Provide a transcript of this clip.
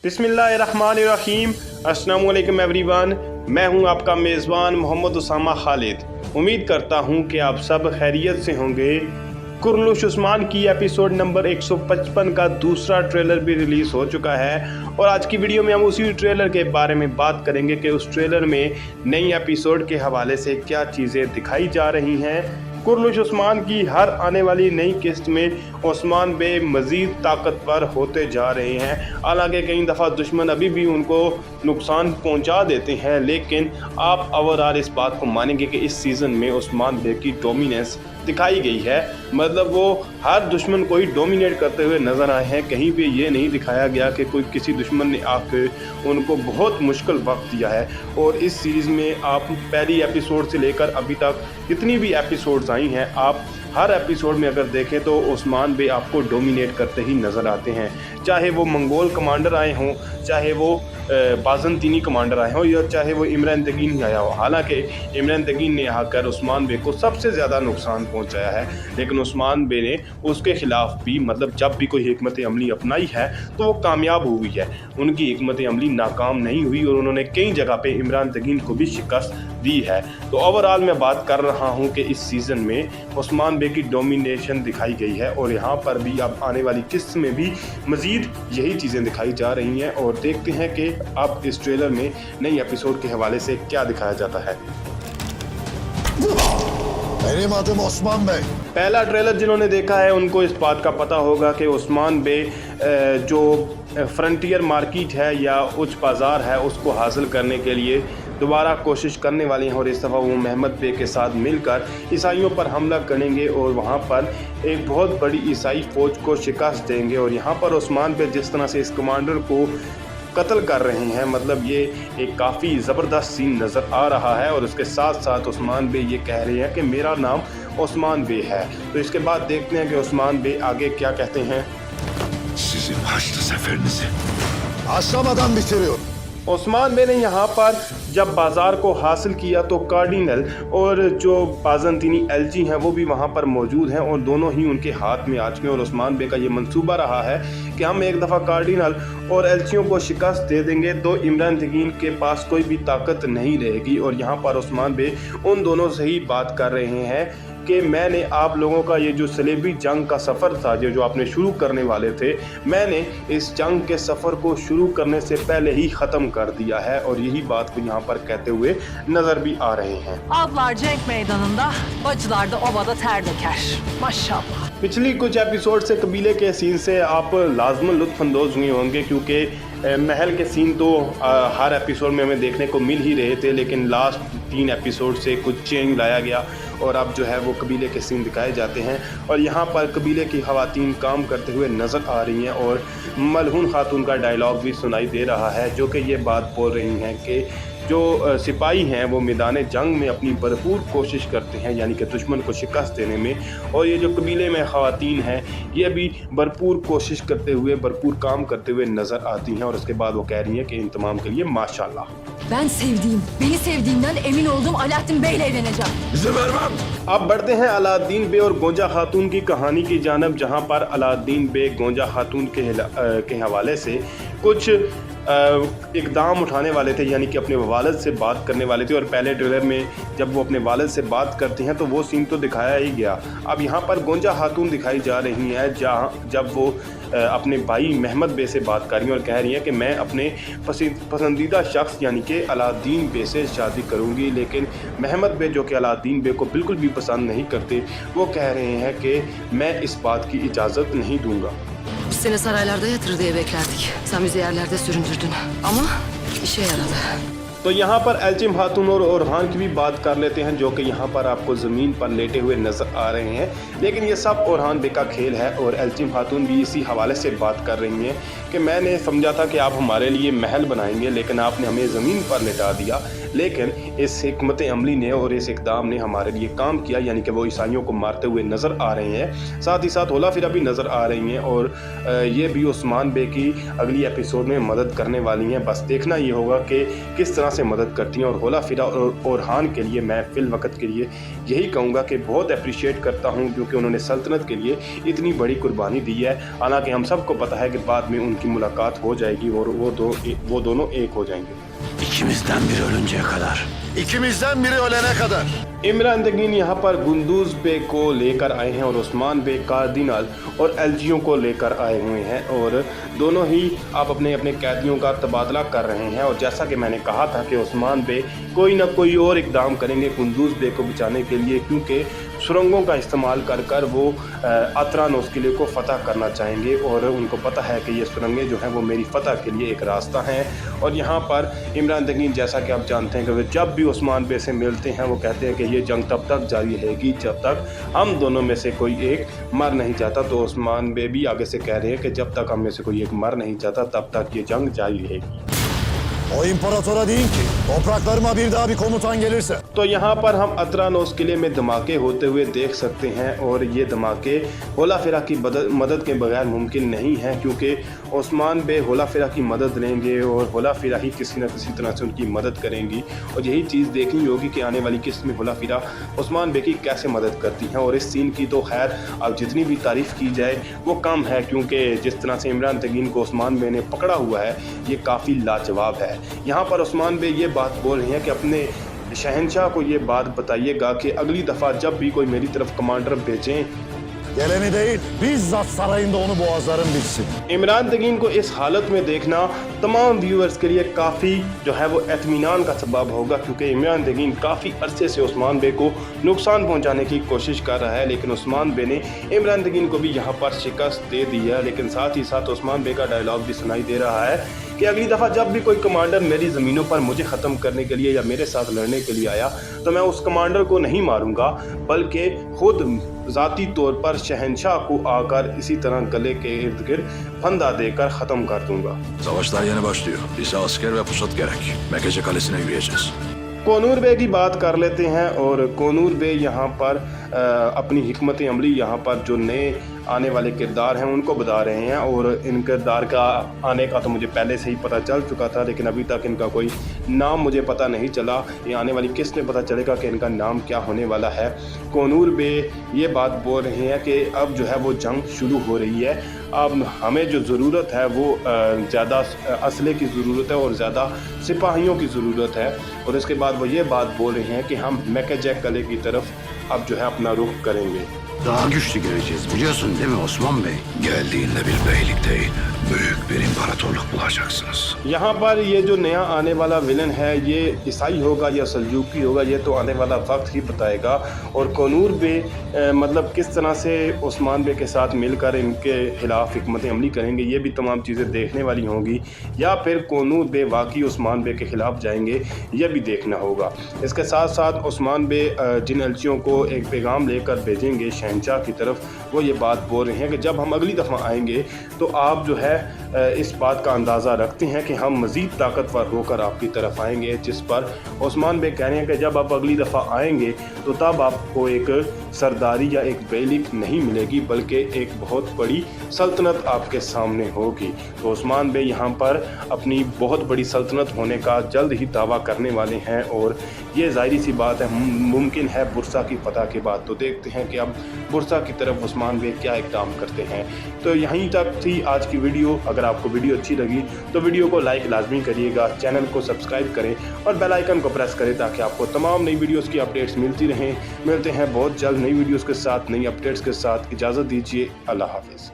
बिस्मिल्लाहिर्रहमानिर्रहीम। अस्सलाम वालेकुम एवरीवन। मैं हूं आपका मेज़बान मोहम्मद उसामा खालिद। उम्मीद करता हूं कि आप सब खैरियत से होंगे। कुर्लुश उस्मान की एपिसोड नंबर 155 का दूसरा ट्रेलर भी रिलीज़ हो चुका है और आज की वीडियो में हम उसी ट्रेलर के बारे में बात करेंगे कि उस ट्रेलर में नई एपिसोड के हवाले से क्या चीज़ें दिखाई जा रही हैं। कुर्लुश उस्मान की हर आने वाली नई किस्त में उस्मान बे मज़ीद ताकतवर होते जा रहे हैं। हालांकि कई दफ़ा दुश्मन अभी भी उनको नुकसान पहुंचा देते हैं, लेकिन आप ओवरऑल इस बात को मानेंगे कि इस सीज़न में उस्मान बे की डोमिनेंस दिखाई गई है। मतलब वो हर दुश्मन को ही डोमिनेट करते हुए नज़र आए हैं। कहीं पे ये नहीं दिखाया गया कि कोई किसी दुश्मन ने आकर उनको बहुत मुश्किल वक्त दिया है। और इस सीरीज़ में आप पहली एपिसोड से लेकर अभी तक जितनी भी एपिसोड्स आई हैं, आप हर एपिसोड में अगर देखें तो उस्मान बे आपको डोमिनेट करते ही नज़र आते हैं। चाहे वो मंगोल कमांडर आए हों, चाहे वो बाज़ंतीनी कमांडर आए हों, या चाहे वो इमरान तगीन ही आया हो। हालांकि इमरान तगीन ने आकर उस्मान बे को सबसे ज़्यादा नुकसान पहुंचाया है, लेकिन उस्मान बे ने उसके ख़िलाफ़ भी मतलब जब भी कोई हिकमत अमली अपनाई है तो वो कामयाब हुई है। उनकी हिकमत अमली नाकाम नहीं हुई और उन्होंने कई जगह पे इमरान तगीन को भी शिकस्त दी है। तो ओवरऑल मैं बात कर रहा हूँ कि इस सीज़न में उस्मान बे की डोमिनेशन दिखाई गई है और यहाँ पर भी अब आने वाली किस्त में भी मज़ीद यही चीज़ें दिखाई जा रही हैं। और देखते हैं कि अब इस ट्रेलर में नई एपिसोड के हवाले से क्या दिखाया जाता है। मेरे मातम उस्मान बे। पहला ट्रेलर जिन्होंने देखा है उनको इस बात का पता होगा कि उस्मान बे जो फ्रंटियर मार्केट है या उच्च बाज़ार है उसको हासिल करने के लिए दोबारा कोशिश करने वाले हैं और इस दफ़ा वो महमद बे के साथ मिलकर ईसाइयों पर हमला करेंगे और वहाँ पर एक बहुत बड़ी ईसाई फ़ौज को शिकस्त देंगे। और यहाँ पर उस्मान बे जिस तरह से इस कमांडर को कत्ल कर रहे हैं, मतलब ये एक काफ़ी ज़बरदस्त सीन नज़र आ रहा है। और उसके साथ साथ उस्मान बे ये कह रहे हैं कि मेरा नाम उस्मान बे है। तो इसके बाद देखते हैं कि उस्मान बे आगे क्या कहते हैं। आशामादान बिछड़े। उस्मान बे ने यहाँ पर जब बाज़ार को हासिल किया तो कार्डिनल और जो बाज़ंतीनी एलची हैं वो भी वहाँ पर मौजूद हैं और दोनों ही उनके हाथ में आ चुके हैं। और उस्मान बे का ये मंसूबा रहा है कि हम एक दफ़ा कार्डिनल और एलचियों को शिकस्त दे देंगे तो इमरान तगीन के पास कोई भी ताकत नहीं रहेगी। और यहाँ पर उस्मान बे उन दोनों से ही बात कर रहे हैं कि मैंने आप लोगों का ये जो सलेबी जंग का सफ़र था जो आपने शुरू करने वाले थे, मैंने इस जंग के सफ़र को शुरू करने से पहले ही ख़त्म कर दिया है। और यही बात को यहाँ पर कहते हुए नज़र भी आ रहे हैं। Adlar cenk meydanında, bacılar da ovada ter döker. Maşallah. पिछली कुछ एपिसोड से कबीले के सीन से आप लाजमन लुत्फ़अंदोज़ हुए होंगे, क्योंकि महल के सीन तो हर एपिसोड में हमें देखने को मिल ही रहे थे, लेकिन लास्ट 3 एपिसोड से कुछ चेंज लाया गया और अब जो है वो कबीले के सीन दिखाए जाते हैं। और यहाँ पर कबीले की ख़वातीन काम करते हुए नज़र आ रही हैं और मलहून खातून का डायलॉग भी सुनाई दे रहा है, जो कि ये बात बोल रही हैं कि जो सिपाही हैं वो मैदान जंग में अपनी भरपूर कोशिश करते हैं, यानी कि दुश्मन को शिकस्त देने में। और ये जो कबीले में ख़वातीन हैं ये भी भरपूर कोशिश करते हुए भरपूर काम करते हुए नज़र आती हैं। और उसके बाद वो कह रही हैं कि इन तमाम के लिए माशाल्लाह। Ben sevdiğim, beni sevdiğinden emin olduğum Alaaddin Bey'le evleneceğim. इसे vermem. अब बढ़ते हैं अलाउद्दीन बे और गोंजा खातून की कहानी की जानब, जहां पर अलाउद्दीन बे गोंजा खातून के हवाले से कुछ इकदाम उठाने वाले थे, यानी कि अपने वालिद से बात करने वाले थे। और पहले ट्रेलर में जब वो अपने वालिद से बात करते हैं तो वो सीन तो दिखाया ही गया। अब यहाँ पर गोंजा खातून दिखाई जा रही हैं जब वो अपने भाई महमद बे से बात कर रही हैं और कह रही हैं कि मैं अपने पसंदीदा शख्स यानी कि अलाउद्दीन बे से शादी करूंगी। लेकिन महमद बे, जो कि अलाउद्दीन बे को बिल्कुल भी पसंद नहीं करते, वो कह रहे हैं कि मैं इस बात की इजाज़त नहीं दूंगा। Biz seni saraylarda yatır diye beklerdik. Sen bizi yerlerde süründürdün. Ama işe yaradı. तो यहाँ पर एल्चिम खातून और ओरहान की भी बात कर लेते हैं, जो कि यहाँ पर आपको ज़मीन पर लेटे हुए नज़र आ रहे हैं। लेकिन ये सब ओरहान बे का खेल है और एल्चिम खातून भी इसी हवाले से बात कर रही हैं कि मैंने समझा था कि आप हमारे लिए महल बनाएंगे, लेकिन आपने हमें ज़मीन पर लेटा दिया। लेकिन इस हिकमत अमली ने और इस इक़दाम ने हमारे लिए काम किया, यानी कि वो ईसाइयों को मारते हुए नज़र आ रहे हैं, साथ ही साथ होला फिरा भी नज़र आ रही हैं। और ये भी उस्मान बे की अगली एपिसोड में मदद करने वाली हैं। बस देखना ये होगा कि किस तरह से मदद करती हैं। और होला फिरा और ओरहान के लिए मैं फिल वक्त के लिए यही कहूँगा कि बहुत अप्रिशिएट करता हूँ, क्योंकि उन्होंने सल्तनत के लिए इतनी बड़ी कुर्बानी दी है। हालांकि हम सबको पता है कि बाद में उनकी मुलाकात हो जाएगी और वो दोनों एक हो जाएंगे। İkimizden biri ölünceye kadar. İkimizden biri ölene kadar. Imran तगीन यहाँ पर गुंदूज बे को लेकर आए हैं और उस्मान बे कार्डिनल और एलजियों को लेकर आए हुए हैं, और दोनों ही आप अपने अपने कैदियों का तबादला कर रहे हैं। और जैसा कि मैंने कहा था कि उस्मान बे कोई ना कोई और इकदाम करेंगे गुंदूज बे को बचाने के लिए, क्योंकि सुरंगों का इस्तेमाल कर वो अतरानोस किले को फ़तह करना चाहेंगे, और उनको पता है कि ये सुरंगें जो हैं वो मेरी फ़तह के लिए एक रास्ता हैं। और यहाँ पर इमरान तगीन जैसा कि आप जानते हैं कि जब भी उस्मान बे से मिलते हैं वो कहते हैं कि ये जंग तब तक जारी रहेगी जब तक हम दोनों में से कोई एक मर नहीं जाता। तो उस्मान बे भी आगे से कह रहे हैं कि जब तक हम में से कोई एक मर नहीं जाता तब तक ये जंग जारी रहेगी। O imparatora deyin ki topraklarıma bir daha bir komutan gelirse तो यहाँ पर हम अतरानोस किले में धमाके होते हुए देख सकते हैं, और ये धमाके होला फिरा की मदद के बगैर मुमकिन नहीं है, क्योंकि उस्मान बे होला फिरा की मदद लेंगे और होला फिरा ही किसी न किसी तरह से उनकी मदद करेंगी। और यही चीज़ देखनी होगी कि आने वाली किस्त में होला फिरा उस्मान बे की कैसे मदद करती हैं। और इस सीन की तो खैर अब जितनी भी तारीफ़ की जाए वो कम है, क्योंकि जिस तरह से इमरान तगीन को उस्मान बे ने पकड़ा हुआ है ये काफ़ी लाजवाब है। यहाँ पर उस्मान बे ये बात बोल रहे हैं कि अपने शहंशाह को ये बात बताइएगा कि अगली दफ़ा जब भी कोई मेरी तरफ कमांडर भेजें, geleni değil bizzat sarayında onu boğazlarım bitsin. Imran तगीन को इस हालत में देखना तमाम व्यूअर्स के लिए काफ़ी जो है वो इत्मीनान का सबब होगा, क्योंकि इमरान तगीन काफ़ी अरसे से उस्मान बे को नुकसान पहुंचाने की कोशिश कर रहा है, लेकिन उस्मान बे ने इमरान तगीन को भी यहाँ पर शिकस्त दे दी है। लेकिन साथ ही साथ उस्मान बे का डायलॉग भी सुनाई दे रहा है कि अगली दफ़ा जब भी कोई कमांडर मेरी ज़मीनों पर मुझे ख़त्म करने के लिए या मेरे साथ लड़ने के लिए आया तो मैं उस कमांडर को नहीं मारूंगा, बल्कि खुद ज़ाती तौर पर शहंशाह को आकर इसी तरह गले के इर्द गिर्द फंदा देकर ख़त्म कर दूंगा। Savaşlar yeni başlıyor. Bize asker ve pusat gerek. Mekece Kalesi'ne yürüyeceğiz. Konur बे की बात कर लेते हैं, और कोनूर बे यहाँ पर अपनी हिकमत अमली यहाँ पर जो नए आने वाले किरदार हैं उनको बता रहे हैं। और इन किरदार का आने का तो मुझे पहले से ही पता चल चुका था, लेकिन अभी तक इनका कोई नाम मुझे पता नहीं चला। ये आने वाली किस्त में पता चलेगा कि इनका नाम क्या होने वाला है। कोनूर बे ये बात बोल रहे हैं कि अब जो है वो जंग शुरू हो रही है, अब हमें जो ज़रूरत है वो ज़्यादा असले की ज़रूरत है और ज़्यादा सिपाहियों की ज़रूरत है। और इसके बाद वो ये बात बोल रहे हैं कि हम मेकेजेक कले की तरफ अब जो है अपना रुख करेंगे। Daha güçlü geleceğiz biliyorsun değil mi Osman Bey? Geldiğinde bir beylik değil, büyük bir imparatorluk bulacaksınız. यहाँ पर ये जो नया आने वाला विलन है ये ईसाई होगा या सल्जूकी होगा, ये तो आने वाला वक्त ही बताएगा। और कोनूर बे मतलब किस तरह से उस्मान बे के साथ मिलकर इनके खिलाफ हिकमत अमली करेंगे, ये भी तमाम चीज़ें देखने वाली होंगी, या फिर कोनूर बे वाकई उस्मान बे के ख़िलाफ़ जाएंगे, ये भी देखना होगा। इसके साथ साथ उस्मान बे जिन एलचियों को एक पैगाम लेकर भेजेंगे शहंशाह की तरफ, वो ये बात बोल रहे हैं कि जब हम अगली दफ़ा आएंगे तो आप जो है इस बात का अंदाज़ा रखते हैं कि हम मज़ीद ताकतवर होकर आपकी तरफ आएंगे। जिस पर उस्मान बे कह रहे हैं कि जब आप अगली दफ़ा आएंगे तो तब आपको एक सरदारी या एक बेलिक नहीं मिलेगी, बल्कि एक बहुत बड़ी सल्तनत आपके सामने होगी। तो उस्मान बे यहाँ पर अपनी बहुत बड़ी सल्तनत होने का जल्द ही दावा करने वाले हैं, और ये ज़ाहिरी सी बात है मुमकिन है बुरसा की फ़तह के बाद। तो देखते हैं कि अब बुरसा की तरफ उस्मान बे क्या इक़दाम करते हैं। तो यहीं तक थी आज की वीडियो। अगर आपको वीडियो अच्छी लगी तो वीडियो को लाइक लाजमी करिएगा, चैनल को सब्सक्राइब करें और बेल आइकन को प्रेस करें ताकि आपको तमाम नई वीडियोस की अपडेट्स मिलती रहें। मिलते हैं बहुत जल्द नई वीडियोस के साथ, नई अपडेट्स के साथ। इजाज़त दीजिए, अल्लाह हाफ़िज़।